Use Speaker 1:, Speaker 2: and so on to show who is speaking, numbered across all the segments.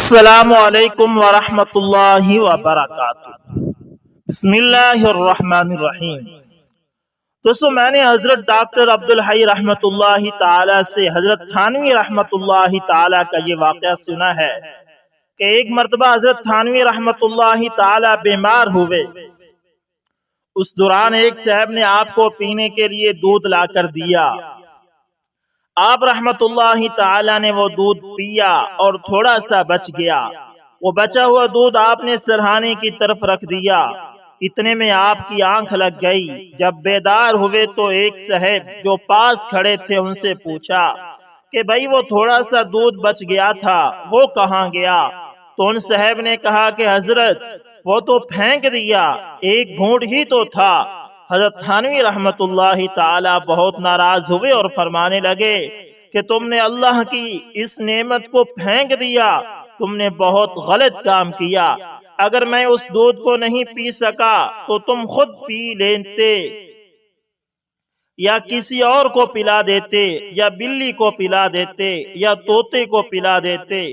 Speaker 1: السلام علیکم ورحمۃ اللہ وبرکاتہ۔ بسم اللہ الرحمن الرحیم۔ دوستو، میں نے حضرت ڈاکٹر عبدالحی رحمۃ اللہ تعالی سے حضرت تھانوی رحمۃ اللہ تعالی کا یہ واقعہ سنا ہے کہ ایک مرتبہ حضرت تھانوی رحمۃ اللہ تعالی بیمار ہوئے۔ اس دوران ایک صاحب نے آپ کو پینے کے لیے دودھ لا کر دیا۔ آپ رحمت اللہ تعالی نے وہ دودھ پیا اور تھوڑا سا بچ گیا۔ وہ بچا ہوا دودھ آپ نے سرہانے کی طرف رکھ دیا۔ اتنے میں آپ کی آنکھ لگ گئی۔ جب بیدار ہوئے تو ایک صاحب جو پاس کھڑے تھے ان سے پوچھا کہ بھائی وہ تھوڑا سا دودھ بچ گیا تھا، وہ کہاں گیا؟ تو ان صاحب نے کہا کہ حضرت وہ تو پھینک دیا، ایک گھونٹ ہی تو تھا۔ حضرت تھانوی رحمت اللہ تعالی بہت ناراض ہوئے اور فرمانے لگے کہ تم نے اللہ کی اس نعمت کو پھینک دیا، تم نے بہت غلط کام کیا۔ اگر میں اس دودھ کو نہیں پی سکا تو تم خود پی لیتے یا کسی اور کو پلا دیتے، یا بلی کو پلا دیتے، یا طوطے کو پلا دیتے،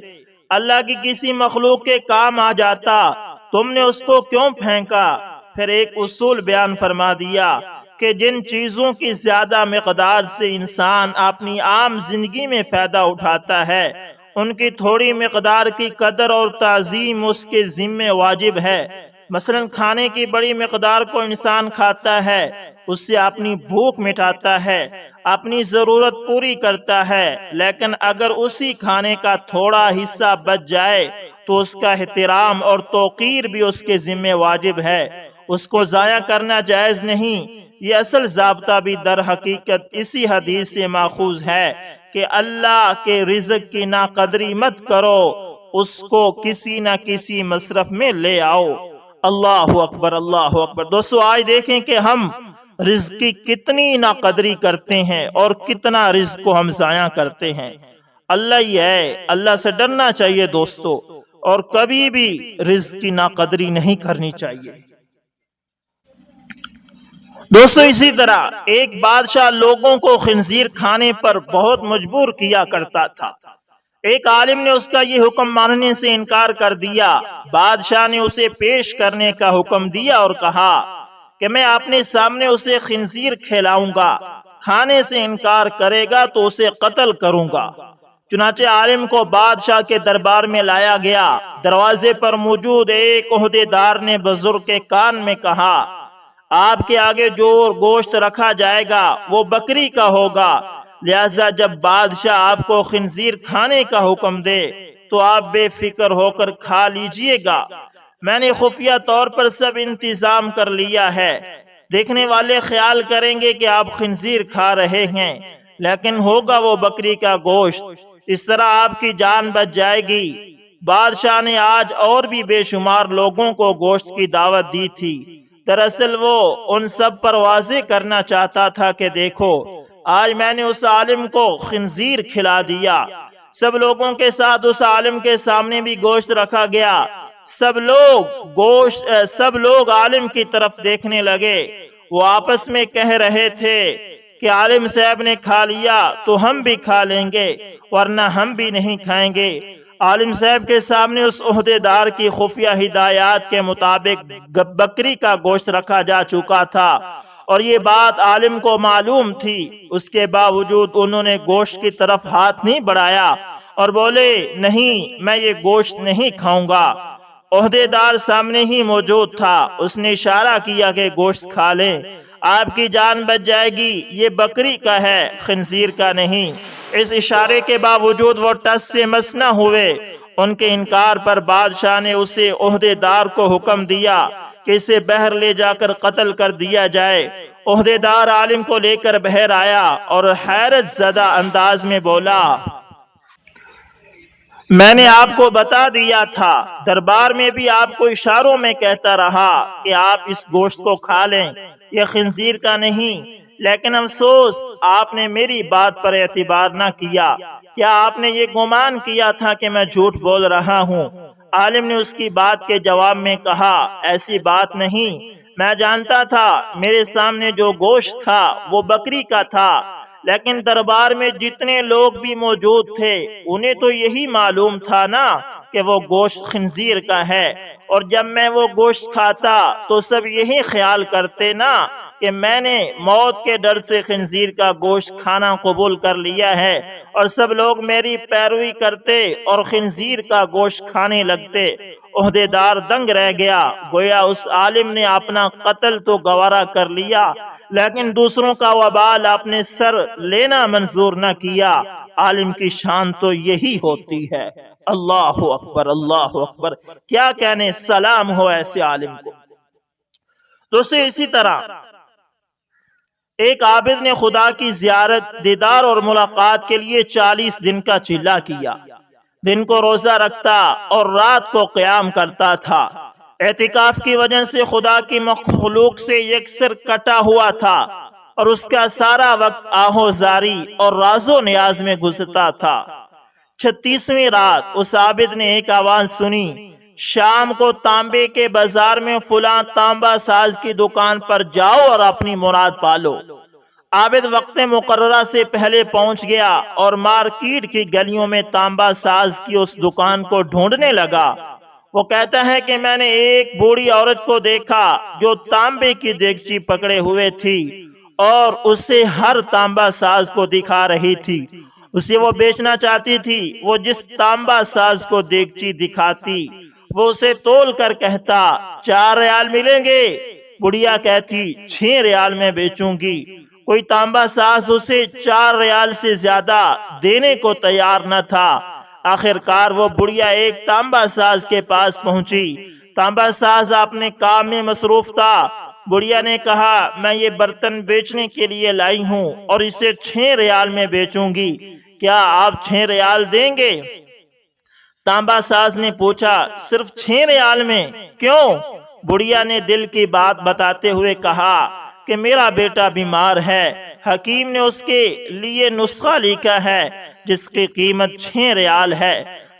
Speaker 1: اللہ کی کسی مخلوق کے کام آ جاتا، تم نے اس کو کیوں پھینکا؟ پھر ایک اصول بیان فرما دیا کہ جن چیزوں کی زیادہ مقدار سے انسان اپنی عام زندگی میں فائدہ اٹھاتا ہے، ان کی تھوڑی مقدار کی قدر اور تعظیم اس کے ذمہ واجب ہے۔ مثلا کھانے کی بڑی مقدار کو انسان کھاتا ہے، اس سے اپنی بھوک مٹاتا ہے، اپنی ضرورت پوری کرتا ہے، لیکن اگر اسی کھانے کا تھوڑا حصہ بچ جائے تو اس کا احترام اور توقیر بھی اس کے ذمہ واجب ہے، اس کو ضائع کرنا جائز نہیں۔ یہ اصل ضابطہ بھی در حقیقت اسی حدیث سے ماخوذ ہے کہ اللہ کے رزق کی ناقدری مت کرو، اس کو کسی نہ کسی مصرف میں لے آؤ۔ اللہ اکبر، اللہ اکبر۔ دوستو، آج دیکھیں کہ ہم رزق کی کتنی ناقدری کرتے ہیں اور کتنا رزق کو ہم ضائع کرتے ہیں۔ اللہ ہی ہے، اللہ سے ڈرنا چاہیے دوستو، اور کبھی بھی رزق کی ناقدری نہیں کرنی چاہیے۔ دوستو، اسی طرح ایک بادشاہ لوگوں کو خنزیر کھانے پر بہت مجبور کیا کرتا تھا۔ ایک عالم نے اس کا یہ حکم ماننے سے انکار کر دیا۔ بادشاہ نے اسے پیش کرنے کا حکم دیا اور کہا کہ میں اپنے سامنے اسے خنزیر کھلاؤں گا، کھانے سے انکار کرے گا تو اسے قتل کروں گا۔ چنانچہ عالم کو بادشاہ کے دربار میں لایا گیا۔ دروازے پر موجود ایک عہدیدار نے بزرگ کے کان میں کہا، آپ کے آگے جو گوشت رکھا جائے گا وہ بکری کا ہوگا، لہذا جب بادشاہ آپ کو خنزیر کھانے کا حکم دے تو آپ بے فکر ہو کر کھا لیجئے گا۔ میں نے خفیہ طور پر سب انتظام کر لیا ہے، دیکھنے والے خیال کریں گے کہ آپ خنزیر کھا رہے ہیں، لیکن ہوگا وہ بکری کا گوشت، اس طرح آپ کی جان بچ جائے گی۔ بادشاہ نے آج اور بھی بے شمار لوگوں کو گوشت کی دعوت دی تھی۔ دراصل وہ ان سب پر واضح کرنا چاہتا تھا کہ دیکھو، آج میں نے اس عالم کو خنزیر کھلا دیا۔ سب لوگوں کے ساتھ اس عالم کے سامنے بھی گوشت رکھا گیا۔ سب لوگ عالم کی طرف دیکھنے لگے۔ وہ آپس میں کہہ رہے تھے کہ عالم صاحب نے کھا لیا تو ہم بھی کھا لیں گے، ورنہ ہم بھی نہیں کھائیں گے۔ عالم صاحب کے سامنے اس عہدیدار کی خفیہ ہدایات کے مطابق بکری کا گوشت رکھا جا چکا تھا، اور یہ بات عالم کو معلوم تھی۔ اس کے باوجود انہوں نے گوشت کی طرف ہاتھ نہیں بڑھایا اور بولے، نہیں، میں یہ گوشت نہیں کھاؤں گا۔ عہدیدار سامنے ہی موجود تھا، اس نے اشارہ کیا کہ گوشت کھا لیں، آپ کی جان بچ جائے گی، یہ بکری کا ہے، خنزیر کا نہیں۔ اس اشارے کے باوجود وہ ٹس سے مس نہ ہوئے۔ ان کے انکار پر بادشاہ نے اسے عہدیدار کو حکم دیا کہ اسے بہر لے جا کر قتل کر دیا جائے۔ عہدیدار عالم کو لے کر بہر آیا اور حیرت زدہ انداز میں بولا، میں نے آپ کو بتا دیا تھا، دربار میں بھی آپ کو اشاروں میں کہتا رہا کہ آپ اس گوشت کو کھا لیں، یہ خنزیر کا نہیں، لیکن افسوس آپ نے میری بات پر اعتبار نہ کیا۔ کیا آپ نے یہ گمان کیا تھا کہ میں جھوٹ بول رہا ہوں؟ عالم نے اس کی بات کے جواب میں کہا، ایسی بات نہیں، میں جانتا تھا میرے سامنے جو گوشت تھا وہ بکری کا تھا، لیکن دربار میں جتنے لوگ بھی موجود تھے انہیں تو یہی معلوم تھا نا کہ وہ گوشت خنزیر کا ہے، اور جب میں وہ گوشت کھاتا تو سب یہی خیال کرتے نا کہ میں نے موت کے ڈر سے خنزیر کا گوشت کھانا قبول کر لیا ہے، اور سب لوگ میری پیروی کرتے اور خنزیر کا گوشت کھانے لگتے۔ عہدیدار دنگ رہ گیا، گویا اس عالم نے اپنا قتل تو گوارا کر لیا لیکن دوسروں کا وبال اپنے سر لینا منظور نہ کیا۔ عالم کی شان تو یہی ہوتی ہے۔ اللہ اکبر، اللہ اکبر، کیا کہنے، سلام ہو ایسے عالم کو۔ دوستو اسی طرح ایک عابد نے خدا کی زیارت، دیدار اور ملاقات کے لیے 40 دن کا چلہ کیا، دن کو روزہ رکھتا اور رات کو قیام کرتا تھا۔ اعتکاف کی وجہ سے خدا کی مخلوق سے یکسر کٹا ہوا تھا اور اس کا سارا وقت آہوزاری اور راز و نیاز میں گزرتا تھا۔ 36ویں رات اس عابد نے ایک آواز سنی، شام کو تانبے کے بازار میں فلاں تانبا ساز کی دکان پر جاؤ اور اپنی مراد پالو۔ عابد وقت مقررہ سے پہلے پہنچ گیا اور مارکیٹ کی گلیوں میں تانبا ساز کی اس دکان کو ڈھونڈنے لگا۔ وہ کہتا ہے کہ میں نے ایک بوڑھی عورت کو دیکھا جو تانبے کی دیگچی پکڑے ہوئے تھی اور اسے ہر تانبا ساز کو دکھا رہی تھی۔ اسے وہ بیچنا چاہتی تھی۔ وہ جس تانبا ساز کو دیگچی دکھاتی وہ اسے تول کر کہتا 4 ریال ملیں گے۔ بڑھیا کہتی 6 ریال میں بیچوں گی۔ کوئی تانبا ساز اسے 4 ریال سے زیادہ دینے کو تیار نہ تھا۔ آخرکار وہ بڑھیا ایک تانبا ساز کے پاس پہنچی۔ تانبا ساز اپنے کام میں مصروف تھا۔ بڑھیا نے کہا میں یہ برتن بیچنے کے لیے لائی ہوں اور اسے 6 ریال میں بیچوں گی، کیا آپ 6 ریال دیں گے؟ تانبا ساز نے پوچھا صرف 6 ریال میں؟ کیوں؟ بڑھیا نے دل کی بات بتاتے ہوئے کہا کہ میرا بیٹا بیمار ہے، حکیم نے اس کے لیے نسخہ لکھا ہے جس کی قیمت 6 ریال ہے۔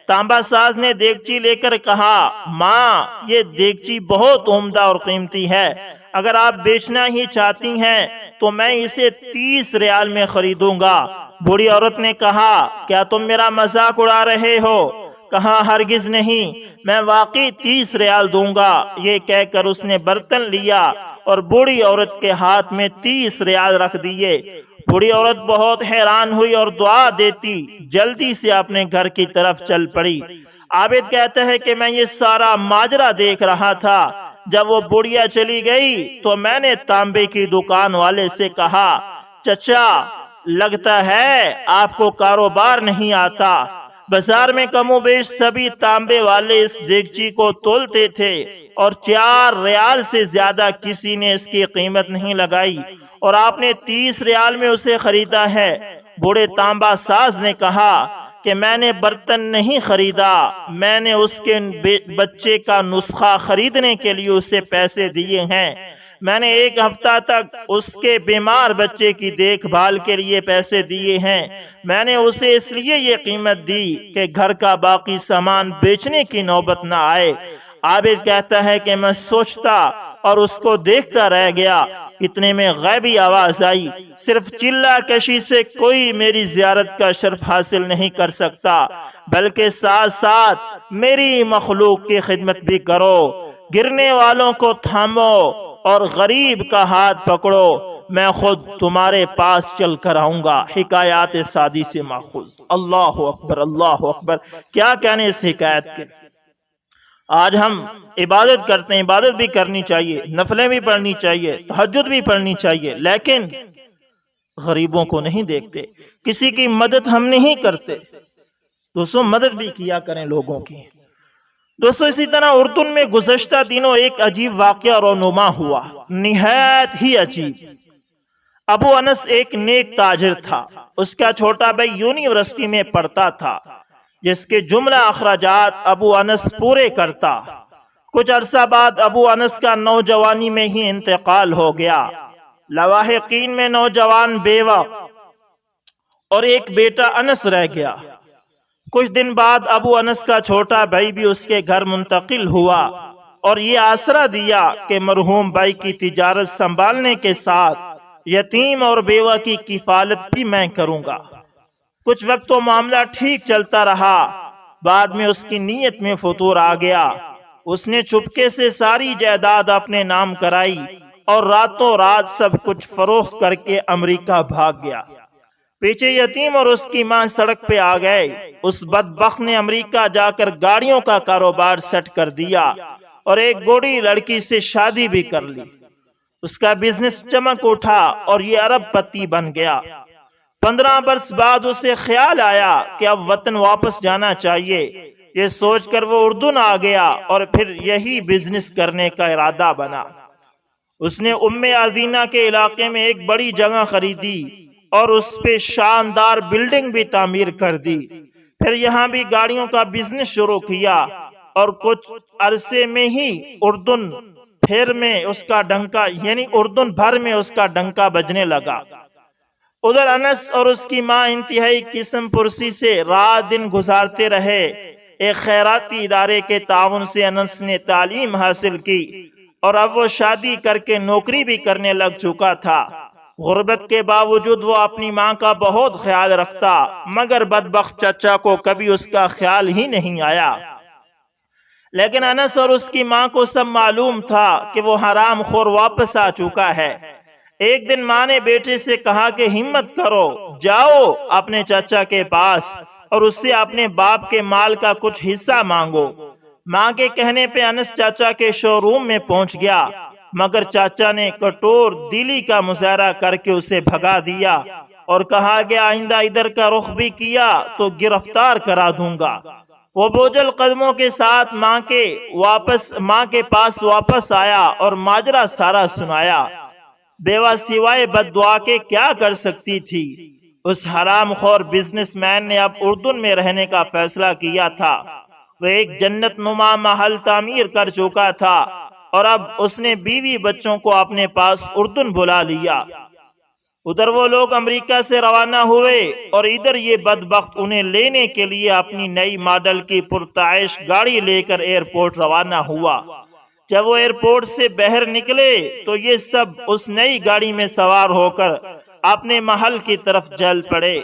Speaker 1: تانبا ساز نے دیگچی لے کر کہا ماں یہ دیگچی بہت عمدہ اور قیمتی ہے، اگر آپ بیچنا ہی چاہتی ہیں تو میں اسے 30 ریال میں خریدوں گا۔ بوڑھی عورت نے کہا کیا تم میرا مذاق اڑا رہے ہو؟ کہا ہرگز نہیں، میں واقعی 30 ریال دوں گا۔ یہ کہہ کر اس نے برتن لیا اور بوڑھی عورت کے ہاتھ میں 30 ریال رکھ دیے۔ بوڑھی عورت بہت حیران ہوئی اور دعا دیتی جلدی سے اپنے گھر کی طرف چل پڑی۔ عابد کہتا ہے کہ میں یہ سارا ماجرا دیکھ رہا تھا۔ جب وہ بڑھیا چلی گئی تو میں نے تانبے کی دکان والے سے کہا چچا لگتا ہے آپ کو کاروبار نہیں آتا۔ بازار میں کم و بیش سبھی تانبے والے اس دیگچی کو تولتے تھے اور 4 ریال سے زیادہ کسی نے اس کی قیمت نہیں لگائی اور آپ نے 30 ریال میں اسے خریدا ہے۔ بوڑھے تانبا ساز نے کہا کہ میں نے برتن نہیں خریدا، میں نے اس کے بچے کا نسخہ خریدنے کے لیے اسے پیسے دیے ہیں۔ میں نے 1 ہفتہ تک اس کے بیمار بچے کی دیکھ بھال کے لیے پیسے دیے ہیں۔ میں نے اسے اس لیے یہ قیمت دی کہ گھر کا باقی سامان بیچنے کی نوبت نہ آئے۔ عابد کہتا ہے کہ میں سوچتا اور اس کو دیکھتا رہ گیا، اتنے میں غیبی آواز آئی صرف چلہ کشی سے کوئی میری زیارت کا شرف حاصل نہیں کر سکتا، بلکہ ساتھ ساتھ میری مخلوق کی خدمت بھی کرو، گرنے والوں کو تھامو اور غریب کا ہاتھ پکڑو، میں خود تمہارے پاس چل کر آؤں گا۔ حکایات سعدی سے ماخوذ۔ اللہ اکبر، اللہ اکبر، کیا کہنے اس حکایت کے۔ آج ہم عبادت کرتے ہیں، عبادت بھی کرنی چاہیے، نفلیں بھی پڑھنی چاہیے، تہجد بھی پڑھنی چاہیے، لیکن غریبوں کو نہیں دیکھتے، کسی کی مدد ہم نہیں کرتے۔ دوستوں مدد بھی کیا کریں لوگوں کی۔ دوستو اسی طرح اردن میں گزشتہ دنوں ایک عجیب واقعہ رونما ہوا، نہایت ہی عجیب۔ ابو انس ایک نیک تاجر تھا، اس کا چھوٹا بھائی یونیورسٹی میں پڑھتا تھا جس کے جملہ اخراجات ابو انس پورے کرتا۔ کچھ عرصہ بعد ابو انس کا نوجوانی میں ہی انتقال ہو گیا۔ لواحقین میں نوجوان بیوہ اور ایک بیٹا انس رہ گیا۔ کچھ دن بعد ابو انس کا چھوٹا بھائی بھی اس کے گھر منتقل ہوا اور یہ آسرا دیا کہ مرحوم بھائی کی تجارت سنبھالنے کے ساتھ یتیم اور بیوہ کی کفالت بھی میں کروں گا۔ کچھ وقت تو معاملہ ٹھیک چلتا رہا، بعد میں اس کی نیت میں فتور آ گیا۔ اس نے چپکے سے ساری جائیداد اپنے نام کرائی اور راتوں رات سب کچھ فروخت کر کے امریکہ بھاگ گیا۔ پیچھے یتیم اور اس کی ماں سڑک پہ آ گئے۔ اس بدبخت نے امریکہ جا کر گاڑیوں کا کاروبار سیٹ کر دیا اور ایک گوڑی لڑکی سے شادی بھی کر لی۔ اس کا بزنس چمک اٹھا اور یہ ارب پتی بن گیا۔ 15 برس بعد اسے خیال آیا کہ اب وطن واپس جانا چاہیے۔ یہ سوچ کر وہ اردن آ گیا اور پھر یہی بزنس کرنے کا ارادہ بنا۔ اس نے ام عزینہ کے علاقے میں ایک بڑی جگہ خریدی اور اس پہ شاندار بلڈنگ بھی تعمیر کر دی۔ پھر یہاں بھی گاڑیوں کا بزنس شروع کیا اور کچھ عرصے میں ہی اردن بھر میں اس کا ڈنکا بجنے لگا۔ ادھر انس اور اس کی ماں انتہائی قسم پرسی سے رات دن گزارتے رہے۔ ایک خیراتی ادارے کے تعاون سے انس نے تعلیم حاصل کی اور اب وہ شادی کر کے نوکری بھی کرنے لگ چکا تھا۔ غربت کے باوجود وہ اپنی ماں کا بہت خیال رکھتا، مگر بدبخت چچا کو کبھی اس کا خیال ہی نہیں آیا۔ لیکن انس اور اس کی ماں کو سب معلوم تھا کہ وہ حرام خور واپس آ چکا ہے۔ ایک دن ماں نے بیٹے سے کہا کہ ہمت کرو، جاؤ اپنے چچا کے پاس اور اس سے اپنے باپ کے مال کا کچھ حصہ مانگو۔ ماں کے کہنے پہ انس چاچا کے شو روم میں پہنچ گیا، مگر چاچا نے کٹور دلی کا مظاہرہ کر کے اسے بھگا دیا اور کہا کہ آئندہ ادھر کا رخ بھی کیا تو گرفتار کرا دوں گا۔ وہ بوجھل قدموں کے ساتھ ماں کے پاس واپس آیا اور ماجرا سارا سنایا۔ بیوہ سوائے بد دعا کے کیا کر سکتی تھی؟ اس حرام خور بزنس مین نے اب اردن میں رہنے کا فیصلہ کیا تھا۔ وہ ایک جنت نما محل تعمیر کر چکا تھا اور اب اس نے بیوی بچوں کو اپنے پاس اردن بلا لیا۔ ادھر وہ لوگ امریکہ سے روانہ ہوئے اور ادھر یہ بدبخت انہیں لینے کے لیے اپنی نئی ماڈل کی پرتعیش گاڑی لے کر ایئرپورٹ روانہ ہوا۔ جب وہ ایئرپورٹ سے باہر نکلے تو یہ سب اس نئی گاڑی میں سوار ہو کر اپنے محل کی طرف چل پڑے۔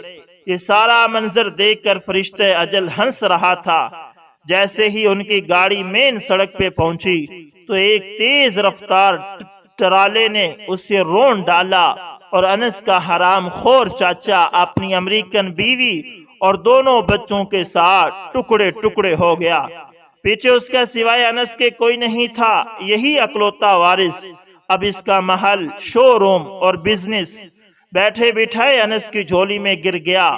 Speaker 1: یہ سارا منظر دیکھ کر فرشتہ اجل ہنس رہا تھا۔ جیسے ہی ان کی گاڑی مین سڑک پہ پہنچی تو ایک تیز رفتار ٹرالے نے اسے رون ڈالا اور انس کا حرام خور چاچا اپنی امریکن بیوی اور دونوں بچوں کے ساتھ ٹکڑے ٹکڑے ہو گیا۔ پیچھے اس کا سوائے انس کے کوئی نہیں تھا، یہی اکلوتا وارث۔ اب اس کا محل، شو روم اور بزنس بیٹھے بٹھائے انس کی جھولی میں گر گیا۔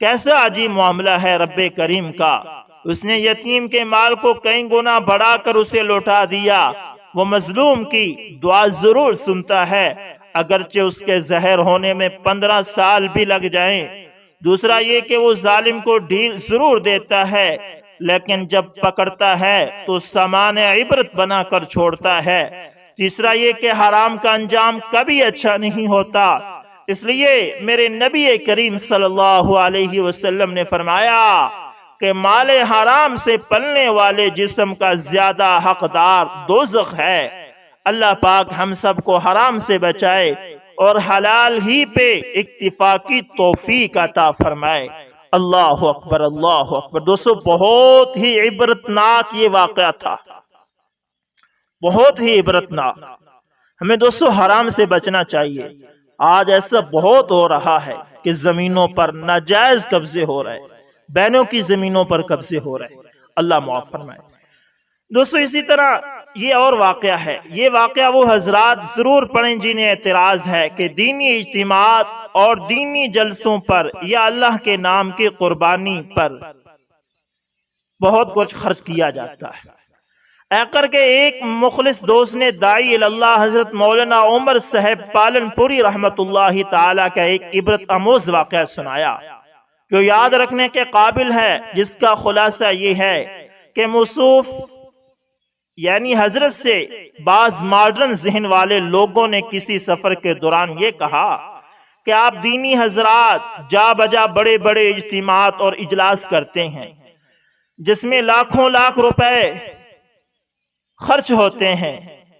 Speaker 1: کیسا عجیب معاملہ ہے رب کریم کا۔ اس نے یتیم کے مال کو کئی گنا بڑھا کر اسے لوٹا دیا۔ وہ مظلوم کی دعا ضرور سنتا ہے، اگرچہ اس کے زہر ہونے میں 15 سال بھی لگ جائیں۔ دوسرا یہ کہ وہ ظالم کو ڈھیل ضرور دیتا ہے، لیکن جب پکڑتا ہے تو سامان عبرت بنا کر چھوڑتا ہے۔ تیسرا یہ کہ حرام کا انجام کبھی اچھا نہیں ہوتا۔ اس لیے میرے نبی کریم صلی اللہ علیہ وسلم نے فرمایا کہ مال حرام سے پلنے والے جسم کا زیادہ حقدار دوزخ ہے۔ اللہ پاک ہم سب کو حرام سے بچائے اور حلال ہی پہ اکتفا کی توفیق عطا فرمائے۔ اللہ اکبر، اللہ اکبر۔ دوستو بہت ہی عبرتناک یہ واقعہ تھا، بہت ہی عبرتناک۔ ہمیں دوستو حرام سے بچنا چاہیے۔ آج ایسا بہت ہو رہا ہے کہ زمینوں پر ناجائز قبضے ہو رہے، بہنوں کی زمینوں پر قبضے ہو رہے۔ اللہ معاف فرمائے۔ دوستو اسی طرح یہ اور واقعہ ہے۔ یہ واقعہ وہ حضرات ضرور پڑھیں جنہیں اعتراض ہے کہ دینی اجتماعات اور دینی جلسوں پر یا اللہ کے نام کی قربانی پر بہت کچھ خرچ کیا جاتا ہے۔ ایکر کے ایک مخلص دوست نے داعی اللہ حضرت مولانا عمر صاحب پالن پوری رحمت اللہ تعالی کا ایک عبرت آموز واقعہ سنایا جو یاد رکھنے کے قابل ہے، جس کا خلاصہ یہ ہے کہ موصوف یعنی حضرت سے بعض ماڈرن ذہن والے لوگوں نے کسی سفر کے دوران یہ کہا کہ آپ دینی حضرات جا بجا بڑے بڑے اجتماعات اور اجلاس کرتے ہیں جس میں لاکھوں لاکھ روپے خرچ ہوتے ہیں،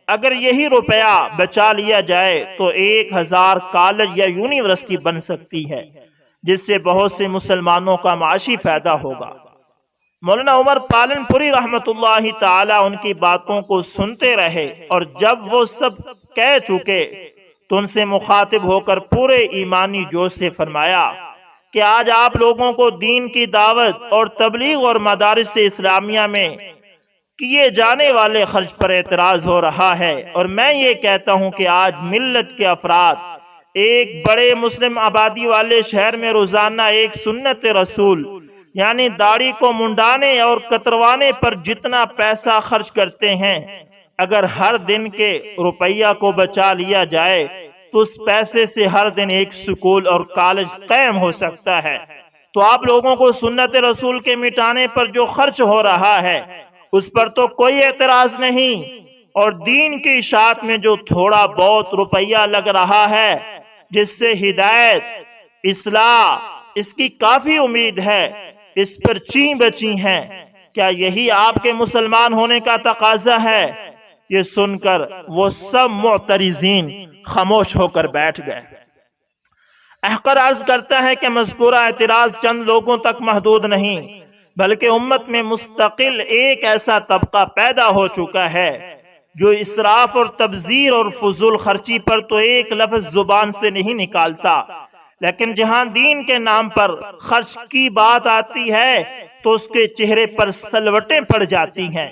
Speaker 1: اگر یہی روپیہ بچا لیا جائے تو 1000 کالج یا یونیورسٹی بن سکتی ہے، جس سے بہت سے مسلمانوں کا معاشی فائدہ ہوگا۔ مولانا عمر پالن پوری رحمت اللہ تعالی ان کی باتوں کو سنتے رہے، اور جب وہ سب کہہ چکے تو ان سے مخاطب ہو کر پورے ایمانی جوش سے فرمایا کہ آج آپ لوگوں کو دین کی دعوت اور تبلیغ اور مدارس اسلامیہ میں کیے جانے والے خرچ پر اعتراض ہو رہا ہے، اور میں یہ کہتا ہوں کہ آج ملت کے افراد ایک بڑے مسلم آبادی والے شہر میں روزانہ ایک سنت رسول یعنی داڑھی کو منڈانے اور کتروانے پر جتنا پیسہ خرچ کرتے ہیں، اگر ہر دن کے روپیہ کو بچا لیا جائے تو اس پیسے سے ہر دن ایک سکول اور کالج قائم ہو سکتا ہے۔ تو آپ لوگوں کو سنت رسول کے مٹانے پر جو خرچ ہو رہا ہے اس پر تو کوئی اعتراض نہیں، اور دین کی اشاعت میں جو تھوڑا بہت روپیہ لگ رہا ہے جس سے ہدایت اصلاح اس کی کافی امید ہے، اس پر چیں بچی ہیں۔ کیا یہی آپ کے مسلمان ہونے کا تقاضا ہے؟ یہ سن کر وہ سب معترضین خاموش ہو کر بیٹھ گئے۔ احقر عرض کرتا ہے کہ مذکورہ اعتراض چند لوگوں تک محدود نہیں، بلکہ امت میں مستقل ایک ایسا طبقہ پیدا ہو چکا ہے جو اسراف اور تبذیر اور فضول خرچی پر تو ایک لفظ زبان سے نہیں نکالتا، لیکن جہاں دین کے نام پر خرچ کی بات آتی ہے تو اس کے چہرے پر سلوٹیں پڑ جاتی ہیں۔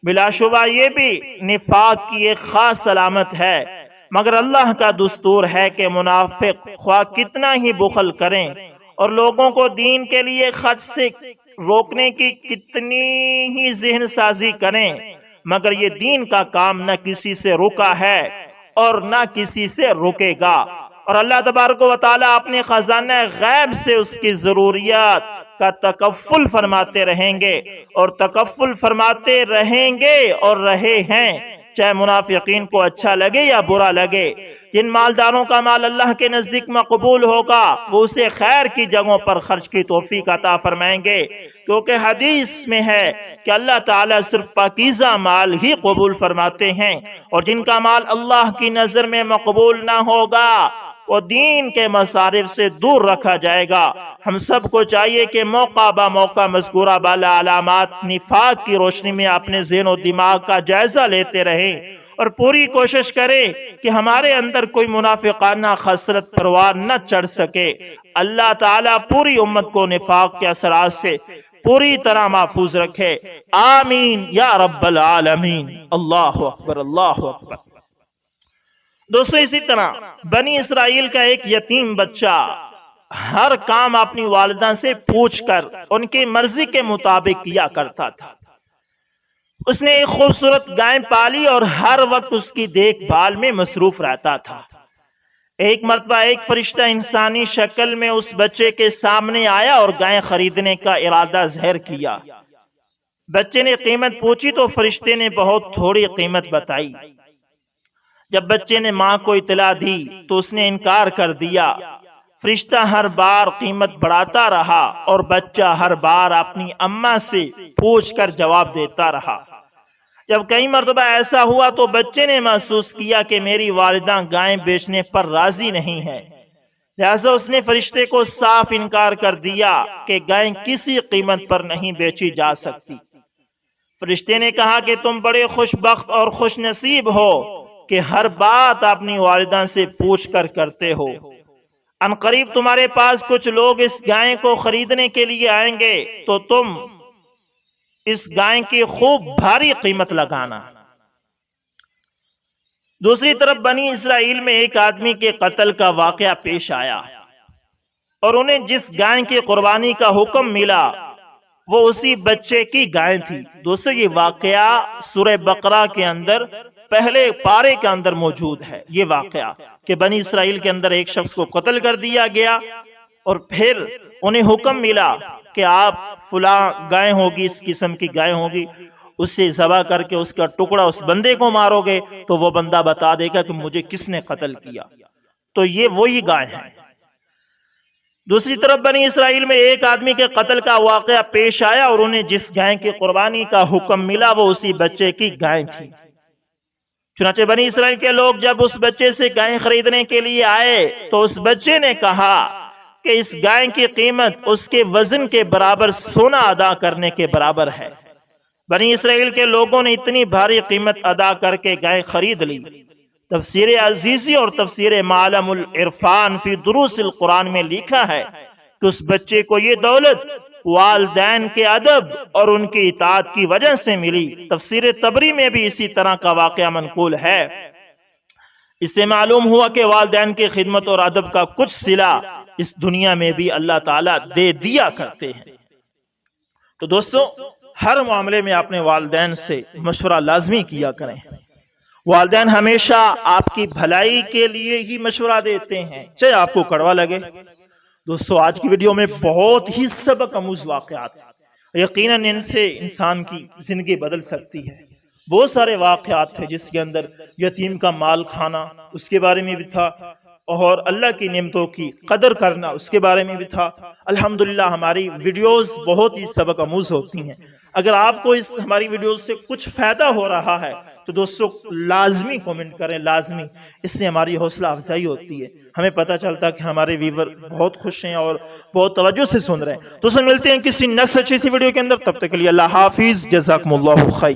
Speaker 1: بلا شبہ یہ بھی نفاق کی ایک خاص علامت ہے، مگر اللہ کا دستور ہے کہ منافق خواہ کتنا ہی بخل کریں اور لوگوں کو دین کے لیے خرچ سے روکنے کی کتنی ہی ذہن سازی کریں، مگر یہ دین کا کام نہ کسی سے رکا ہے اور نہ کسی سے رکے گا، اور اللہ تبارک و تعالی اپنے خزانہ غیب سے اس کی ضروریات کا تکفل فرماتے رہیں گے، اور تکفل فرماتے رہیں گے اور رہے ہیں، چاہے منافقین کو اچھا لگے یا برا لگے۔ جن مالداروں کا مال اللہ کے نزدیک مقبول ہوگا وہ اسے خیر کی جگہوں پر خرچ کی توفیق عطا فرمائیں گے، کیونکہ حدیث میں ہے کہ اللہ تعالیٰ صرف پاکیزہ مال ہی قبول فرماتے ہیں، اور جن کا مال اللہ کی نظر میں مقبول نہ ہوگا وہ دین کے مصارف سے دور رکھا جائے گا۔ ہم سب کو چاہیے کہ موقع با موقع مذکورہ بالا علامات نفاق کی روشنی میں اپنے ذہن و دماغ کا جائزہ لیتے رہیں، اور پوری کوشش کریں کہ ہمارے اندر کوئی منافقانہ خسرت پروار نہ چڑھ سکے۔ اللہ تعالیٰ پوری امت کو نفاق کے اثرات سے پوری طرح محفوظ رکھے، آمین یا رب العالمین۔ اللہ اکبر، اللہ اکبر۔ دوستو، اسی طرح بنی اسرائیل کا ایک یتیم بچہ ہر کام اپنی والدہ سے پوچھ کر ان کی مرضی کے مطابق کیا کرتا تھا۔ اس نے ایک خوبصورت گائے پالی اور ہر وقت اس کی دیکھ بھال میں مصروف رہتا تھا۔ ایک مرتبہ ایک فرشتہ انسانی شکل میں اس بچے کے سامنے آیا اور گائے خریدنے کا ارادہ ظاہر کیا۔ بچے نے قیمت پوچھی تو فرشتے نے بہت تھوڑی قیمت بتائی۔ جب بچے نے ماں کو اطلاع دی تو اس نے انکار کر دیا۔ فرشتہ ہر بار قیمت بڑھاتا رہا اور بچہ ہر بار اپنی اماں سے پوچھ کر جواب دیتا رہا۔ جب کئی مرتبہ ایسا ہوا تو بچے نے محسوس کیا کہ میری والدہ گائیں بیچنے پر راضی نہیں ہے، لہذا اس نے فرشتے کو صاف انکار کر دیا کہ گائیں کسی قیمت پر نہیں بیچی جا سکتی۔ فرشتے نے کہا کہ تم بڑے خوش بخت اور خوش نصیب ہو کہ ہر بات اپنی والدہ سے پوچھ کر کرتے ہو۔ ان قریب تمہارے پاس کچھ لوگ اس گائے کو خریدنے کے لیے آئیں گے تو تم اس گائے کی خوب بھاری قیمت لگانا۔ دوسری طرف بنی اسرائیل میں ایک آدمی کے قتل کا واقعہ پیش آیا اور انہیں جس گائے کی قربانی کا حکم ملا وہ اسی بچے کی گائے تھی۔ دوستو، یہ واقعہ سورہ بقرہ کے اندر پہلے پارے کے اندر موجود ہے۔ یہ واقعہ کہ بنی اسرائیل کے اندر ایک شخص کو قتل کر دیا گیا اور پھر انہیں حکم ملا کہ آپ فلاں گائے ہوگی، اس قسم کی گائے ہوگی، اسے ذبح کر کے اس کا ٹکڑا اس بندے کو مارو گے تو وہ بندہ بتا دے گا کہ مجھے کس نے قتل کیا۔ تو یہ وہی گائے ہیں۔ دوسری طرف بنی اسرائیل میں ایک آدمی کے قتل کا واقعہ پیش آیا اور انہیں جس گائے کی قربانی کا حکم ملا وہ اسی بچے کی گائے تھی۔ چنانچہ بنی اسرائیل کے لوگ جب اس بچے سے گائے خریدنے کے لیے آئے تو اس بچے نے کہا کہ اس گائے کی قیمت اس کے وزن کے برابر سونا ادا کرنے کے برابر ہے۔ بنی اسرائیل کے لوگوں نے اتنی بھاری قیمت ادا کر کے گائے خرید لی۔ تفسیر عزیزی اور تفسیر معلم العرفان فی دروس القرآن میں لکھا ہے کہ اس بچے کو یہ دولت والدین کے ادب اور ان کی اطاعت کی وجہ سے ملی۔ تفسیر طبری میں بھی اسی طرح کا واقعہ منقول ہے۔ اس سے معلوم ہوا کہ والدین کی خدمت اور ادب کا کچھ صلہ اس دنیا میں بھی اللہ تعالیٰ دے دیا کرتے ہیں۔ تو دوستو، ہر معاملے میں اپنے والدین سے مشورہ لازمی کیا کریں۔ والدین ہمیشہ آپ کی بھلائی کے لیے ہی مشورہ دیتے ہیں، چاہے آپ کو کڑوا لگے۔ دوستو، آج کی ویڈیو میں بہت ہی سبق آموز واقعات ہیں، یقیناً ان سے انسان کی زندگی بدل سکتی ہے۔ بہت سارے واقعات تھے جس کے اندر یتیم کا مال کھانا اس کے بارے میں بھی تھا، اور اللہ کی نعمتوں کی قدر کرنا اس کے بارے میں بھی تھا۔ الحمدللہ ہماری ویڈیوز بہت ہی سبق آموز ہوتی ہیں۔ اگر آپ کو اس ہماری ویڈیوز سے کچھ فائدہ ہو رہا ہے تو دوستو لازمی کومنٹ کریں، لازمی۔ اس سے ہماری حوصلہ افزائی ہوتی ہے، ہمیں پتہ چلتا ہے کہ ہمارے ویور بہت خوش ہیں اور بہت توجہ سے سن رہے ہیں۔ تو ملتے ہیں کسی نیکسٹ اچھی سی ویڈیو کے اندر، تب تک کے لیے اللہ حافظ، جزاکم اللہ خیر۔